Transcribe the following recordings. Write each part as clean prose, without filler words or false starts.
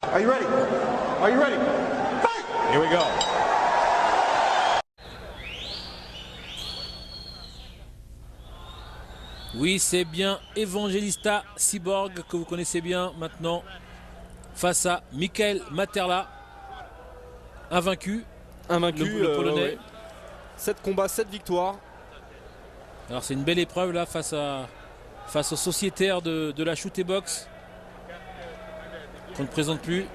Are you ready? Are you ready? Fight! Here we go. Oui, c'est bien Evangelista Cyborg que vous connaissez bien maintenant face à Michael Materla, invaincu. Le Polonais. Ouais. 7 combats, 7 victoires. Alors c'est une belle épreuve là face aux sociétaires de la shoot et box qu'on ne présente plus.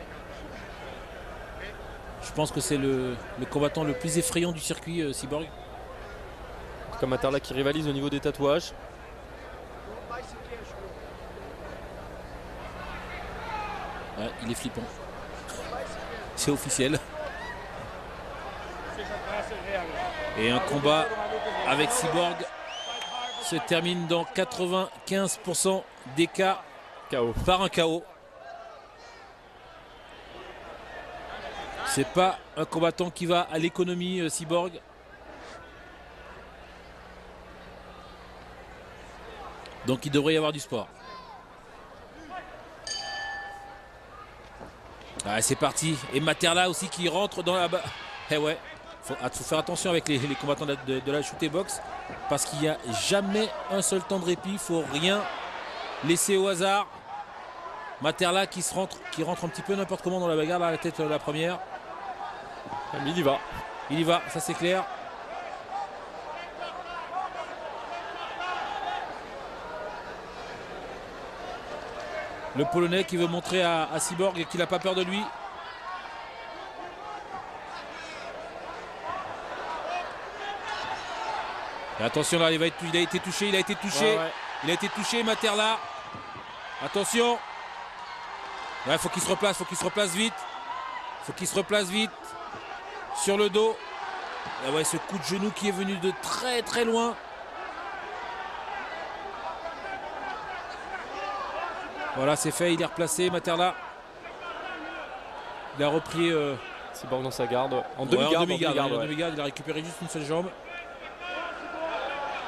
Je pense que c'est le combattant le plus effrayant du circuit, Cyborg. Comme Materla qui rivalise au niveau des tatouages. Ouais, il est flippant. C'est officiel. Et un combat avec Cyborg se termine dans 95% des cas par un KO. C'est pas un combattant qui va à l'économie, Cyborg. Donc il devrait y avoir du sport. Ah, c'est parti. Et Materla aussi qui rentre dans la... Eh ouais, faut faire attention avec les combattants de la shoot et box. Parce qu'il n'y a jamais un seul temps de répit. Il ne faut rien laisser au hasard. Materla qui rentre un petit peu n'importe comment dans la bagarre. Là, la tête la première. Mais il y va. Il y va, ça c'est clair. Le Polonais qui veut montrer à Cyborg qu'il n'a pas peur de lui. Et attention là, il a été touché. Ouais. Il a été touché, Materla. Attention. Il faut qu'il se replace vite. Sur le dos. Et ouais, ce coup de genou qui est venu de très très loin. Voilà, c'est fait, il est replacé, Materla. Il a repris... Cyborg dans sa garde. En demi-garde, ouais. il a récupéré juste une seule jambe.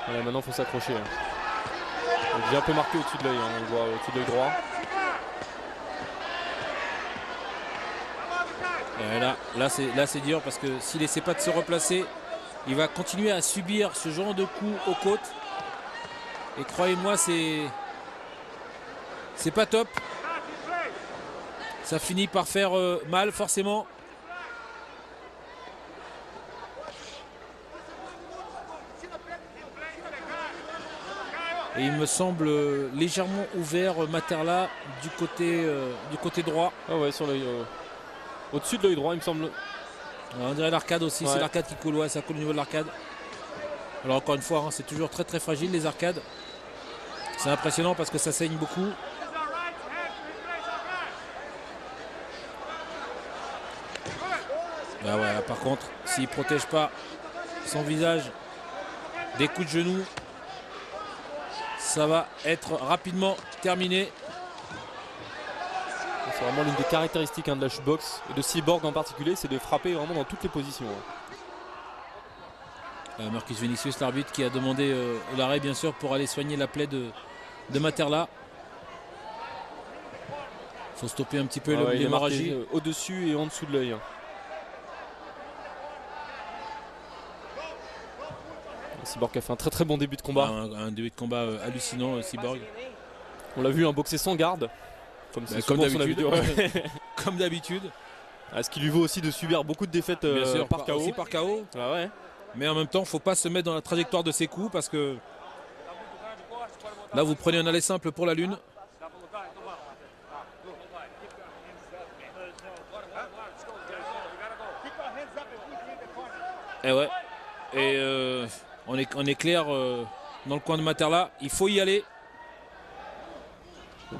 Voilà, maintenant il faut s'accrocher. Il est déjà un peu marqué au-dessus de l'œil, on le voit au-dessus de l'œil droit. Et là c'est dur parce que s'il n'essaie pas de se replacer, il va continuer à subir ce genre de coups aux côtes. Et croyez-moi, c'est pas top. Ça finit par faire mal forcément. Et il me semble légèrement ouvert Materla du côté droit. Ah ouais, sur l'œil. Au-dessus de l'œil droit, il me semble. On dirait l'arcade aussi, ouais. C'est l'arcade qui coule, ouais, ça coule au niveau de l'arcade. Alors encore une fois, hein, c'est toujours très très fragile les arcades. C'est impressionnant parce que ça saigne beaucoup. Ah ouais, par contre, s'il ne protège pas son visage des coups de genoux, ça va être rapidement terminé. C'est vraiment l'une des caractéristiques de la shootbox et de Cyborg en particulier, c'est de frapper vraiment dans toutes les positions. Marcus Vinicius, l'arbitre, qui a demandé l'arrêt bien sûr pour aller soigner la plaie de Materla. Il faut stopper un petit peu l'hémorragie. Au-dessus et en dessous de l'œil. Cyborg a fait un très très bon début de combat. Un début de combat hallucinant, Cyborg. On l'a vu, un boxer sans garde. Comme d'habitude. Comme d'habitude. Ce qui lui vaut aussi de subir beaucoup de défaites par KO. Aussi par KO. Ah ouais. Mais en même temps, il ne faut pas se mettre dans la trajectoire de ses coups parce que là, vous prenez un aller simple pour la lune. Et ouais. Et on est clair dans le coin de Materla. Il faut y aller.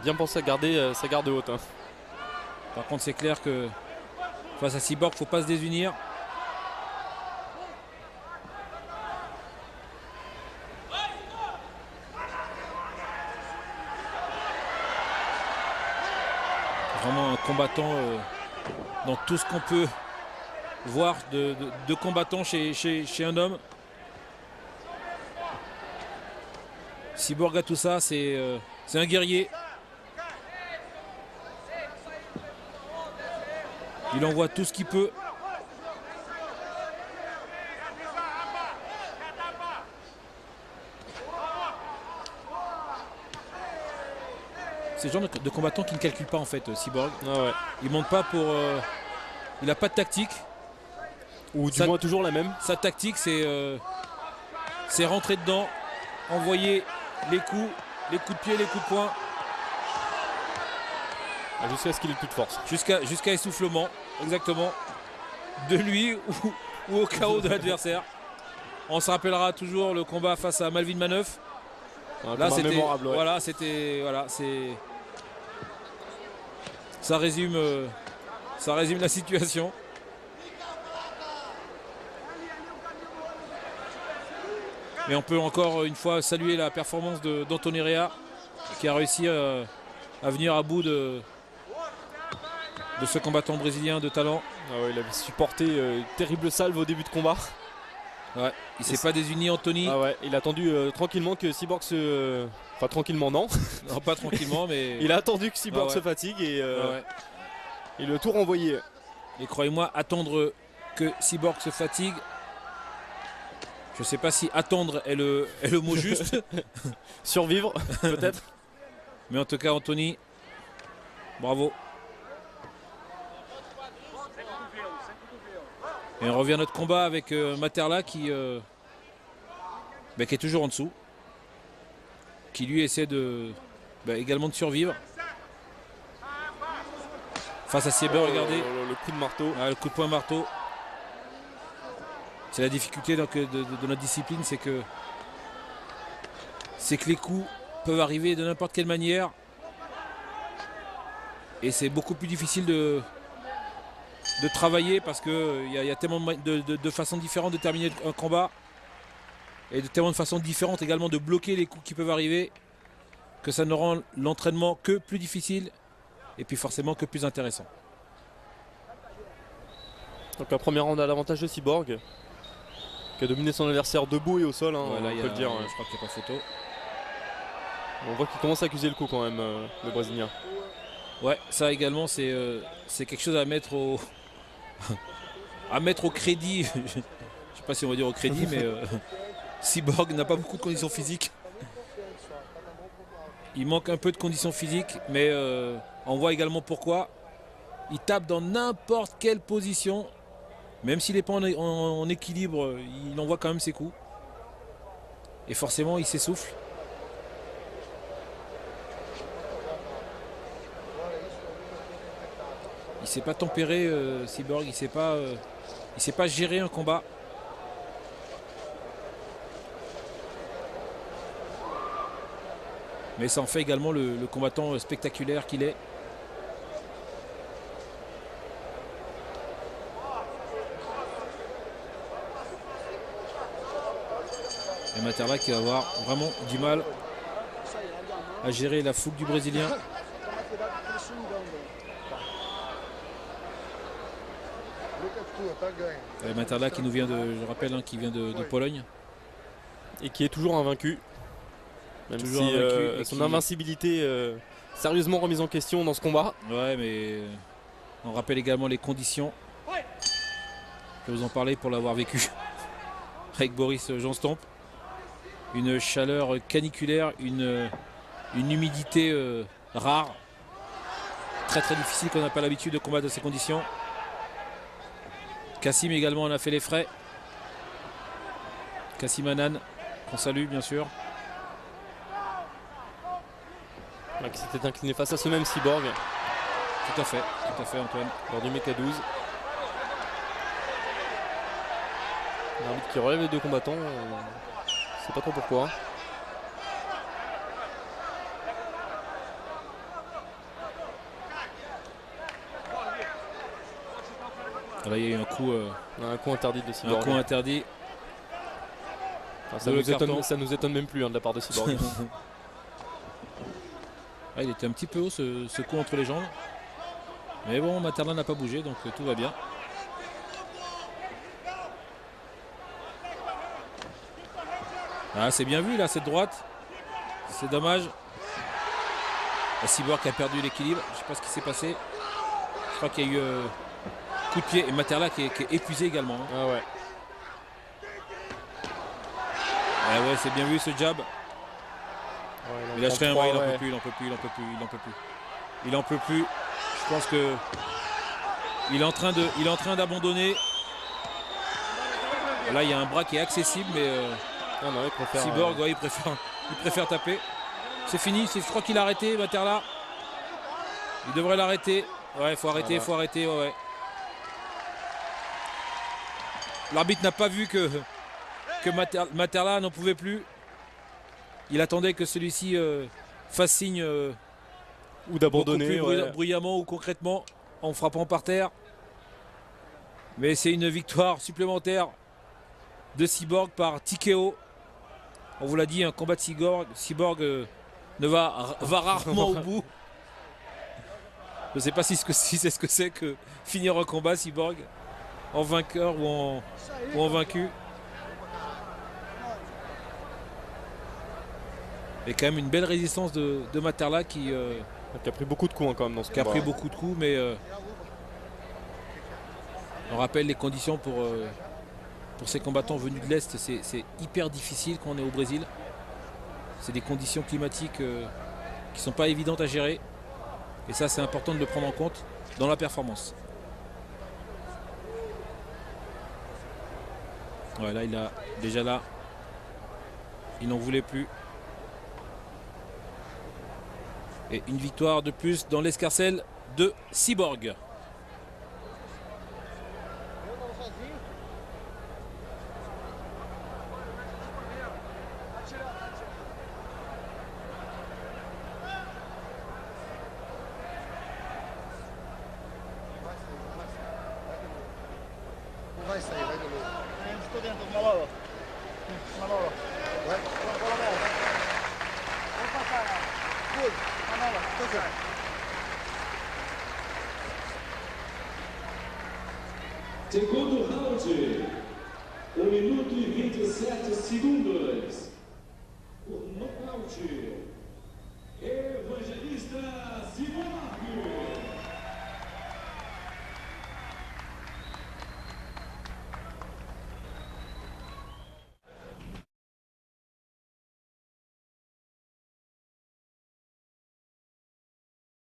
Bien penser à garder sa garde haute. Par contre, c'est clair que face à Cyborg, il ne faut pas se désunir. Vraiment un combattant dans tout ce qu'on peut voir de combattants chez un homme. Cyborg a tout ça, c'est un guerrier. Il envoie tout ce qu'il peut. C'est le genre de combattant qui ne calcule pas en fait, Cyborg. Ah ouais. Il monte pas pour. Il n'a pas de tactique. Ou du moins toujours la même. Sa tactique, c'est rentrer dedans, envoyer les coups de pied, les coups de poing. Jusqu'à ce qu'il ait plus de force. Jusqu'à essoufflement, exactement. De lui ou au chaos de l'adversaire. On se rappellera toujours le combat face à Malvin Maneuf. Là, c'était mémorable. Ouais. Voilà, c'est. Ça résume la situation. Mais on peut encore une fois saluer la performance d'Anthony Rea qui a réussi à venir à bout de ce combattant brésilien de talent. Ah ouais, il avait supporté une terrible salve au début de combat. Ouais, il s'est pas désuni, Anthony. Ah ouais, il a attendu tranquillement que Cyborg se. Enfin, tranquillement, non. Non, pas tranquillement, mais. Il a attendu que Cyborg se fatigue et le tout renvoyé. Et croyez-moi, attendre que Cyborg se fatigue. Je sais pas si attendre est le mot juste. Survivre, peut-être. Mais en tout cas, Anthony, bravo. Et on revient à notre combat avec Materla qui est toujours en dessous. Qui lui essaie également de survivre. Face à Sieber, regardez. Le coup de marteau. Ah, le coup de poing marteau. C'est la difficulté de notre discipline, c'est que les coups peuvent arriver de n'importe quelle manière. Et c'est beaucoup plus difficile de travailler parce qu'il y a tellement de façons différentes de terminer un combat. Et de tellement de façons différentes également de bloquer les coups qui peuvent arriver. Que ça ne rend l'entraînement que plus difficile. Et puis forcément que plus intéressant. Donc un premier round à l'avantage de Cyborg. Qui a dominé son adversaire debout et au sol, hein, Ouais, là, on peut le dire. Je crois qu'il n'y a pas photo. On voit qu'il commence à accuser le coup quand même, le Brésilien. Ouais, ça également c'est quelque chose à mettre au crédit. Je sais pas si on va dire au crédit, mais Cyborg n'a pas beaucoup de conditions physiques. Il manque un peu de conditions physiques, mais on voit également pourquoi. Il tape dans n'importe quelle position. Même s'il n'est pas en équilibre, il envoie quand même ses coups. Et forcément, il s'essouffle. Il ne sait pas tempérer, Cyborg. Il ne sait pas gérer un combat. Mais ça en fait également le combattant spectaculaire qu'il est. Et Materla qui va avoir vraiment du mal à gérer la fougue du Brésilien. Et Materla qui nous vient je rappelle, hein, qui vient de Pologne. Et qui est toujours invaincu. Même toujours si invaincu son invincibilité sérieusement remise en question dans ce combat. Ouais, mais on rappelle également les conditions. Je vais vous en parler pour l'avoir vécu avec Boris Johnstomp. Une chaleur caniculaire, une humidité rare. Très très difficile, qu'on n'a pas l'habitude de combattre dans ces conditions. Kassim également en a fait les frais. Kassim Hanan, qu'on salue bien sûr. Qui s'était incliné face à ce même Cyborg. Tout à fait Antoine. Lors du Mecha 12. L'arbitre qui relève les deux combattants. Je sais pas trop pourquoi. Là il y a eu un coup interdit de Cyborg. Un coup interdit. Enfin, ça nous étonne même plus de la part de Cyborg. Ah, il était un petit peu haut ce coup entre les jambes. Mais bon, Materla n'a pas bougé, donc tout va bien. Ah, c'est bien vu là, cette droite. C'est dommage. La Cyborg a perdu l'équilibre. Je ne sais pas ce qui s'est passé. Je crois qu'il y a eu coup de pied. Et Materla qui est épuisé également. Hein. Ah ouais. Ah ouais, c'est bien vu ce jab. Ouais, Il lâche rien, il en ouais. peut plus, il en peut plus. Il en peut plus. Je pense que il est en train d'abandonner. Là, il y a un bras qui est accessible, mais Ah non, il préfère, Cyborg, ouais, il préfère taper. C'est fini, je crois qu'il a arrêté, Materla. Il devrait l'arrêter. Ouais, il faut arrêter, voilà. faut arrêter, ouais. L'arbitre n'a pas vu que Materla n'en pouvait plus. Il attendait que celui-ci fasse signe ou d'abandonner beaucoup plus bruyamment ou concrètement en frappant par terre. Mais c'est une victoire supplémentaire de Cyborg par TKO. On vous l'a dit, un combat de Cyborg ne va rarement au bout. Je ne sais pas si c'est ce que c'est que finir un combat Cyborg en vainqueur ou en vaincu. Et quand même une belle résistance de Materla qui a pris beaucoup de coups hein, quand même dans ce combat. Qui a pris beaucoup de coups, mais on rappelle les conditions pour ces combattants venus de l'Est, c'est hyper difficile quand on est au Brésil. C'est des conditions climatiques qui ne sont pas évidentes à gérer. Et ça, c'est important de le prendre en compte dans la performance. Voilà, il a déjà là, il n'en voulait plus. Et une victoire de plus dans l'escarcelle de Cyborg. Vai sair, vai de novo. Estou dentro, Manolo. Manolo. Vai. Vou passar. Good. Manolo, passar. Segundo round, 1 minuto e 27 segundos. Por nocaute, Evangelista Cyborg.